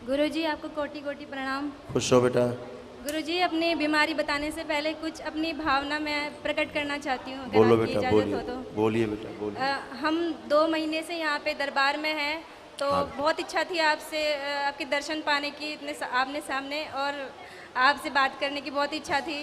गुरुजी आपको कोटि कोटि प्रणाम। खुश हो बेटा। गुरुजी अपनी बीमारी बताने से पहले कुछ अपनी भावना मैं प्रकट करना चाहती हूँ, अगर बोलो आपकी बेटा, इजाज़त बोलिए हो तो। बोलिए बेटा बोलिए। हम 2 महीने से यहाँ पे दरबार में हैं, तो हाँ। बहुत इच्छा थी आपसे आपके दर्शन पाने की, इतने आमने सामने, और आपसे बात करने की बहुत इच्छा थी।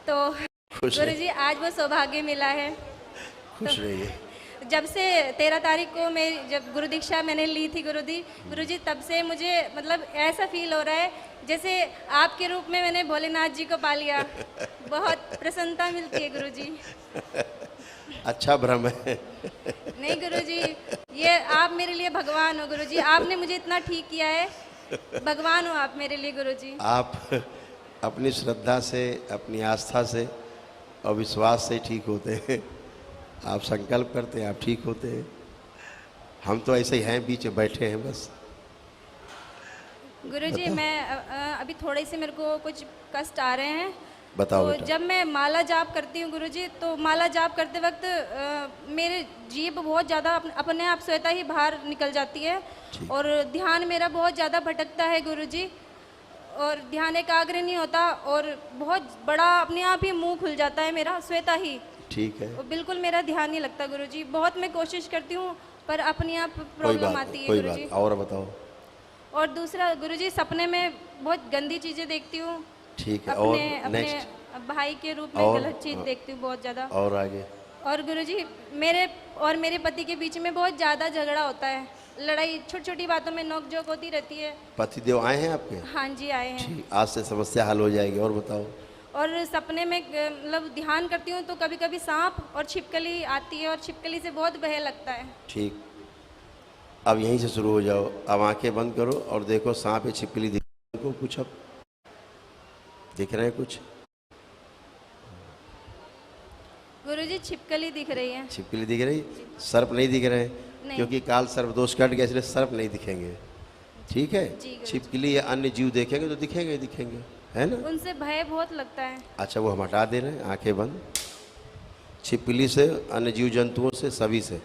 तो खुश रहिए, गुरुजी आज वो सौभाग्य मिला है। तो खुश रहिए। जब से 13 तारीख को मैं जब गुरु दीक्षा मैंने ली थी गुरुजी, तब से मुझे मतलब ऐसा फील हो रहा है जैसे आपके रूप में मैंने भोलेनाथ जी को पा लिया। बहुत प्रसन्नता मिलती है गुरुजी। अच्छा भ्रम है। नहीं गुरुजी, ये आप मेरे लिए भगवान हो गुरुजी, आपने मुझे इतना ठीक किया है, भगवान हो आप मेरे लिए गुरुजी। आप अपनी श्रद्धा से, अपनी आस्था से और विश्वास से ठीक होते हैं। आप संकल्प करते हैं, आप ठीक होते हैं। हम तो ऐसे ही हैं, बीच में बैठे हैं बस। गुरुजी मैं अभी थोड़े से मेरे को कुछ कष्ट आ रहे हैं। बताओ तो बेटा। जब मैं माला जाप करती हूँ गुरुजी, तो माला जाप करते वक्त मेरे जीभ बहुत ज़्यादा अपने आप स्वतः ही बाहर निकल जाती है, और ध्यान मेरा बहुत ज़्यादा भटकता है गुरुजी, और ध्यान एकाग्र नहीं होता, और बहुत बड़ा अपने आप ही मुंह खुल जाता है मेरा स्वतः ही। ठीक है, और बिल्कुल मेरा ध्यान नहीं लगता गुरुजी, बहुत मैं कोशिश करती हूँ पर अपने आप कोई प्रॉब्लम बात आती नहीं, है कोई गुरुजी। बात। और बताओ। और दूसरा गुरुजी, सपने में बहुत गंदी चीज़ें देखती हूँ, ठीक है, और अपने अपने नेक्स्ट। भाई के रूप में और गलत चीज़ देखती हूँ बहुत ज़्यादा। और आगे। और गुरुजी मेरे और मेरे पति के बीच में बहुत ज़्यादा झगड़ा होता है, लड़ाई छोटी छोटी बातों में नोक झोंक होती रहती है। पतिदेव आए हैं आपके? हाँ जी आए हैं। ठीक, आज से समस्या हल हो जाएगी। और बताओ। और सपने में मतलब ध्यान करती हूँ तो कभी कभी सांप और छिपकली आती है, और छिपकली से बहुत भय लगता है। ठीक, अब यहीं से शुरू हो जाओ। अब आंखें बंद करो और देखो सांप या छिपकली दिख को कुछ। अब दिख रहे हैं कुछ? गुरुजी छिपकली दिख रही है। छिपकली दिख रही, सर्प नहीं दिख रहे हैं, नहीं। क्योंकि काल सर्प दोष कट गया, इसलिए सर्प नहीं दिखेंगे। ठीक है, जी गुरुजी। छिपकली या अन्य जीव देखेंगे तो दिखेंगे ही दिखेंगे, है ना? उनसे भय बहुत लगता है। अच्छा, वो हम हटा दे रहे हैं। आंखें बंद। छिपकली से, अन्य जीव जंतुओं से, सभी से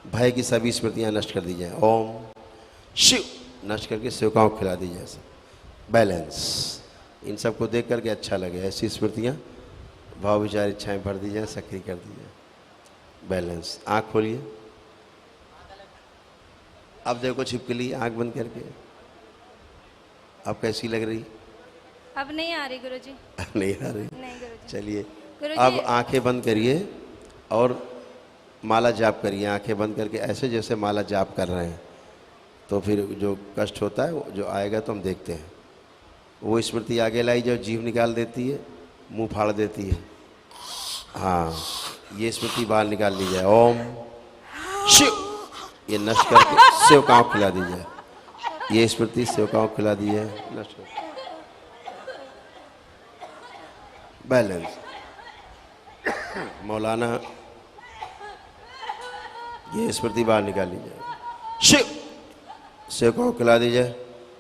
भय की सभी स्मृतियां नष्ट कर दी जाए। ओम शिव नष्ट करके सेवकाओं को खिला दी जाए। बैलेंस। इन सबको देख करके अच्छा लगे, ऐसी स्मृतियां भाव विचार इच्छाएं भर दी जाए, सक्रिय कर दी जाए। बैलेंस। आँख खोलिए। अब देखो छिपकली आँख बंद करके। अब कैसी लग रही? अब नहीं आ रही गुरुजी। नहीं आ रही? नहीं गुरुजी। चलिए, गुरुजी अब आंखें बंद करिए और माला जाप करिए। आंखें बंद करके ऐसे जैसे माला जाप कर रहे हैं, तो फिर जो कष्ट होता है, जो आएगा तो हम देखते हैं। वो स्मृति आगे लाई जो जीभ निकाल देती है, मुंह फाड़ देती है। हाँ, ये स्मृति बाहर निकाल ली जाए। ओम शिव, ये नष्ट करके सेवकाओं को खिला दी जाए। ये स्मृति सेवकाओं को खिला दी है, नष्ट कर। बैलेंस। मौलाना, ये स्मृति बाहर निकाल ली जाए। शिव, सेवकाओं को खिला दी जाए।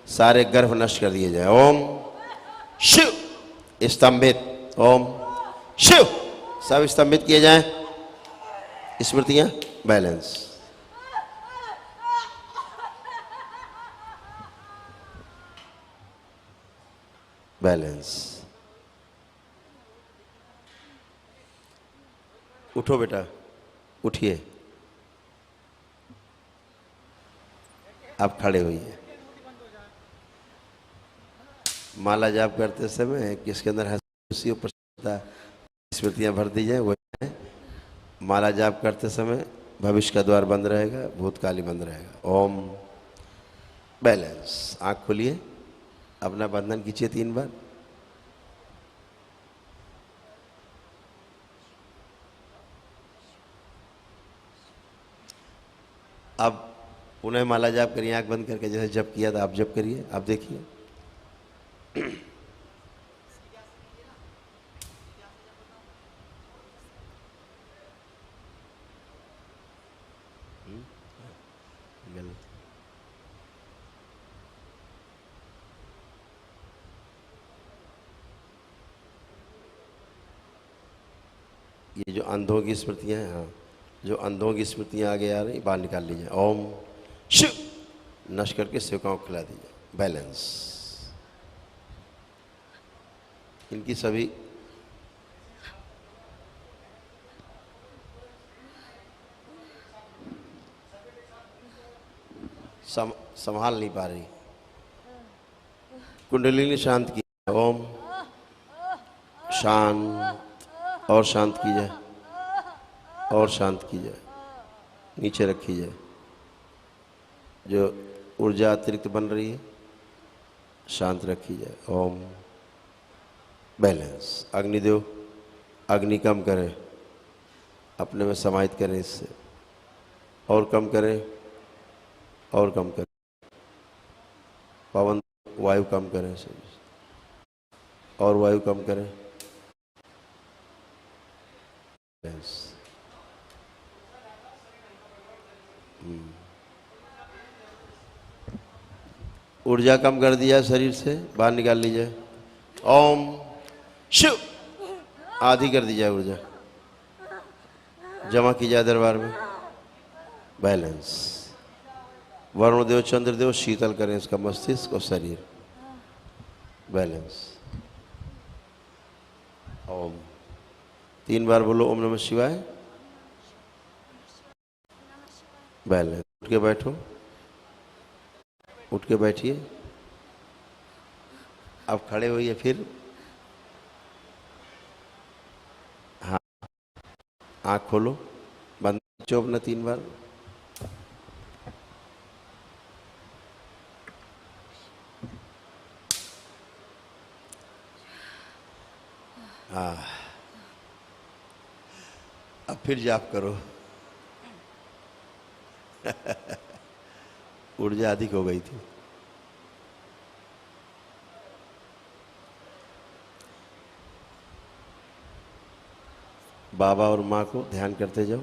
सारे गर्भ नष्ट कर दिए जाए। ओम शिव, स्तंभित। ओम शिव, सब स्तंभित किए जाएं स्मृतियां। बैलेंस। बैलेंस। उठो बेटा, उठिए। आप खड़े होइए। माला जाप करते समय किसके अंदर हंसी प्रसन्नता स्मृतियां भर दी जाए, वो है। माला जाप करते समय भविष्य का द्वार बंद रहेगा, भूतकाली बंद रहेगा। ओम। बैलेंस। आँख खोलिए, अपना बंधन खींचिए 3 बार। अब पुनः माला जाप करिए आँख बंद करके, जैसे जप किया था आप जप करिए। आप देखिए, ये जो अंधों की स्मृतियां हैं, हाँ, जो अंधों की स्मृतियां आगे आ रही, बाहर निकाल लीजिए। ओम शिव, नष्ट करके सेवकाओं को खिला दीजिए। बैलेंस। इनकी सभी संभाल नहीं पा रही। कुंडलिनी शांत की, ओम शांत, और शांत की जाए, और शांत की जाए, नीचे रखी जाए। जो ऊर्जा अतिरिक्त बन रही है शांत रखी जाए। ओम बैलेंस। अग्निदेव अग्नि कम करें, अपने में समाहित करें इससे, और कम करें, और कम करें। पवन वायु कम करें इसे, और वायु कम करें। बैलेंस। ऊर्जा कम कर दिया शरीर से, बाहर निकाल लीजिए। ओम शिव। आधी कर दी जाए ऊर्जा, जमा की जाए दरबार में। बैलेंस। वरुण देव चंद्रदेव शीतल करें इसका मस्तिष्क और शरीर। बैलेंस। ओम 3 बार बोलो ओम नमः शिवाय। बैलेंस। उठ के बैठो, उठ के बैठिए। अब खड़े होइए फिर। हाँ, आँख खोलो, बंद चो अपना 3 बार। हाँ, अब फिर जाप करो। ऊर्जा अधिक हो गई थी। बाबा और माँ को ध्यान करते जाओ।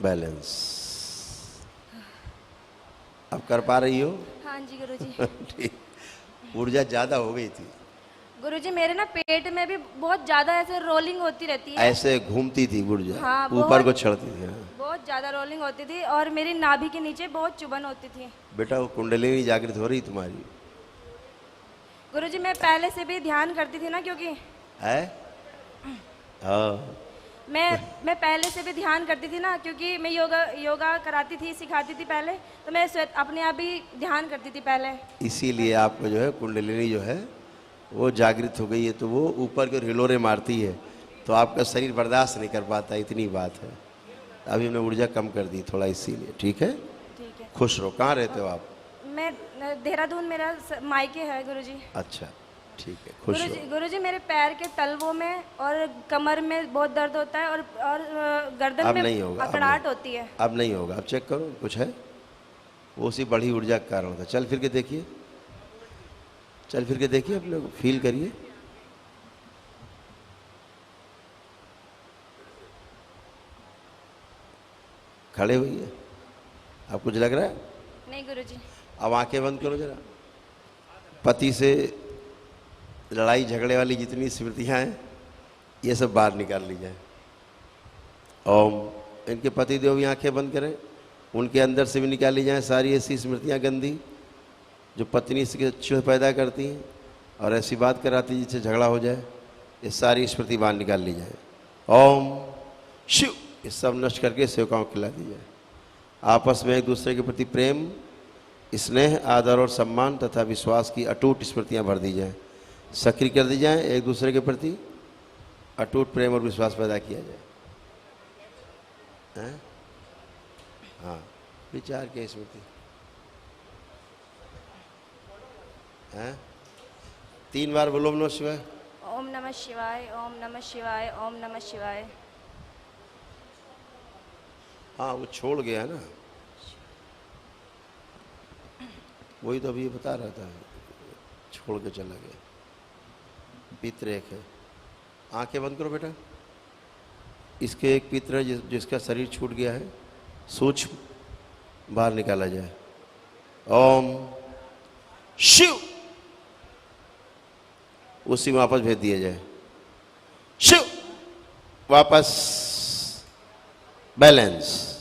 बैलेंस। अब कर पा रही हो? हाँ जी गुरुजी। ठीक। ऊर्जा ज्यादा हो गई थी। गुरुजी मेरे ना पेट में भी बहुत ज्यादा ऐसे रोलिंग होती रहती है। ऐसे घूमती थी ऊर्जा, हाँ, ऊपर को चढ़ती थी। हाँ। बहुत ज्यादा रोलिंग होती थी और मेरी नाभि के नीचे बहुत चुभन होती थी। बेटा वो कुंडलिनी जागृत हो रही तुम्हारी गुरुजी मैं पहले से भी ध्यान करती थी ना, क्योंकि है। हाँ, मैं पहले से भी ध्यान करती थी ना, क्योंकि मैं योगा कराती थी, सिखाती थी पहले, तो मैं अपने आप ही ध्यान करती थी पहले। इसीलिए आपको जो है कुंडलिनी जो है वो जागृत हो गई है, तो वो ऊपर के हिलोरे मारती है, तो आपका शरीर बर्दाश्त नहीं कर पाता। इतनी बात है। अभी हमने ऊर्जा कम कर दी थोड़ा, इसीलिए। ठीक है, ठीक है। खुश रहो। कहाँ रहते हो आप? मैं देहरादून मेरा मायके है गुरुजी। अच्छा, ठीक है, खुश रहो। गुरुजी मेरे पैर के तलवों में और कमर में बहुत दर्द होता है, और गर्दन अब में नहीं होगा, अकड़ाहट होती है। अब नहीं होगा। अब चेक करो, कुछ है वो उसी बढ़ी ऊर्जा का कारण होता है। चल फिर के देखिए, चल फिर के देखिए, अपने को फील करिए। खड़े हुई। अब कुछ लग रहा है? नहीं गुरुजी। अब आंखें बंद करो जरा। पति से लड़ाई झगड़े वाली जितनी स्मृतियां हैं ये सब बाहर निकाल ली जाए। ओम। इनके पति देव भी आंखें बंद करें, उनके अंदर से भी निकाली जाए सारी ऐसी स्मृतियां गंदी जो पत्नी से चुह पैदा करती हैं और ऐसी बात कराती है जिससे झगड़ा हो जाए। ये सारी स्मृति बाहर निकाल ली जाए। ओम शिव। ये सब नष्ट करके सेवकाओं को खिला दी जाए। आपस में एक दूसरे के प्रति प्रेम, स्नेह, आदर और सम्मान तथा विश्वास की अटूट स्मृतियां भर दी जाए, सक्रिय कर दी जाए। एक दूसरे के प्रति अटूट प्रेम और विश्वास पैदा किया जाए। हैं? हाँ, विचार के स्मृति हैं? 3 बार बोलो ओम नमः शिवाय। ओम नमः शिवाय, ओम नमः शिवाय, ओम नमः शिवाय। हाँ, वो छोड़ गया ना, वही तो अभी बता रहा था, छोड़ के चला गया। पित्र एक है। आंखें बंद करो बेटा। इसके एक पित्र है जिसका शरीर छूट गया है, सूक्ष्म बाहर निकाला जाए। ओम शिव। उसी में वापस भेज दिया जाए। शिव। वापस। बैलेंस।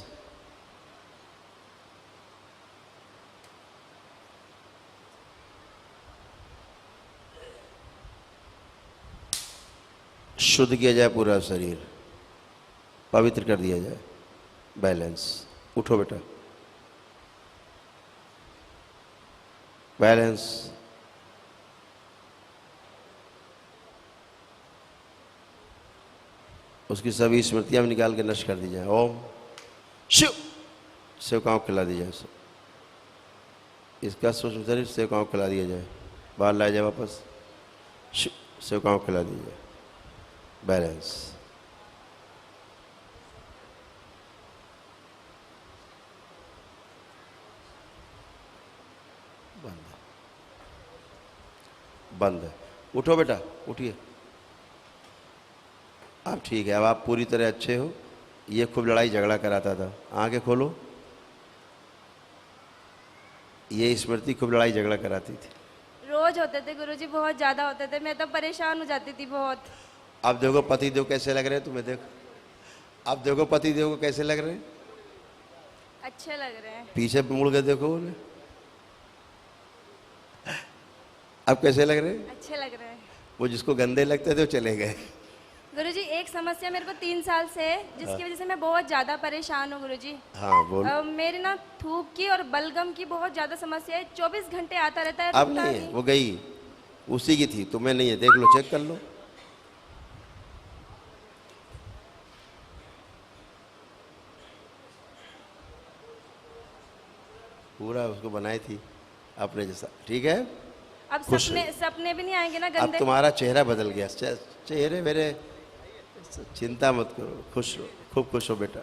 शुद्ध किया जाए, पूरा शरीर पवित्र कर दिया जाए। बैलेंस, उठो बेटा, बैलेंस। उसकी सभी स्मृतियां भी निकाल के नष्ट कर दी जाए। ओम शिव, सेवकाओं को खिला दी जाए। इसका सूक्ष्म शरीर सेवकाओं को खिला दिया जाए, बाहर लाया जाए वापस। शिव, सेवकाओं को खिला दी जाए। बैलेंस। बंद है, बंद है। उठो बेटा, उठिए। आप ठीक है, अब आप पूरी तरह अच्छे हो। ये खूब लड़ाई झगड़ा कराता था। आंखें खोलो। ये स्मृति खूब लड़ाई झगड़ा कराती थी। रोज होते थे गुरुजी, बहुत ज़्यादा होते थे, मैं तो परेशान हो जाती थी बहुत। अब देखो पति देव कैसे लग रहे हैं तुम्हें, देखो। अब देखो पति देव को कैसे लग रहे हैं, अच्छे लग रहे हैं। पीछे मुड़ के देखो उन्हें, अब कैसे लग रहे हैं। अच्छे लग रहे हैं। वो जिसको गंदे लगते थे वो चले गए। गुरुजी एक समस्या मेरे को 3 साल से है, जिसकी वजह से मैं बहुत ज़्यादा परेशान हूँ गुरुजी। हाँ बोल। मेरी ना थूक की और बलगम की बहुत ज़्यादा समस्या है, 24 घंटे आता रहता है। अब नहीं है, वो गई, उसी की थी, तुम्हें नहीं है। देख लो, चेक कर लो। पूरा उसको बनाई थी अपने जैसा, ठीक है। अब खुश सपने भी नहीं आएंगे ना अब गंदे। तुम्हारा चेहरा बदल गया। चेहरे मेरे, चिंता मत करो, खुश रहो, खूब खुश हो बेटा।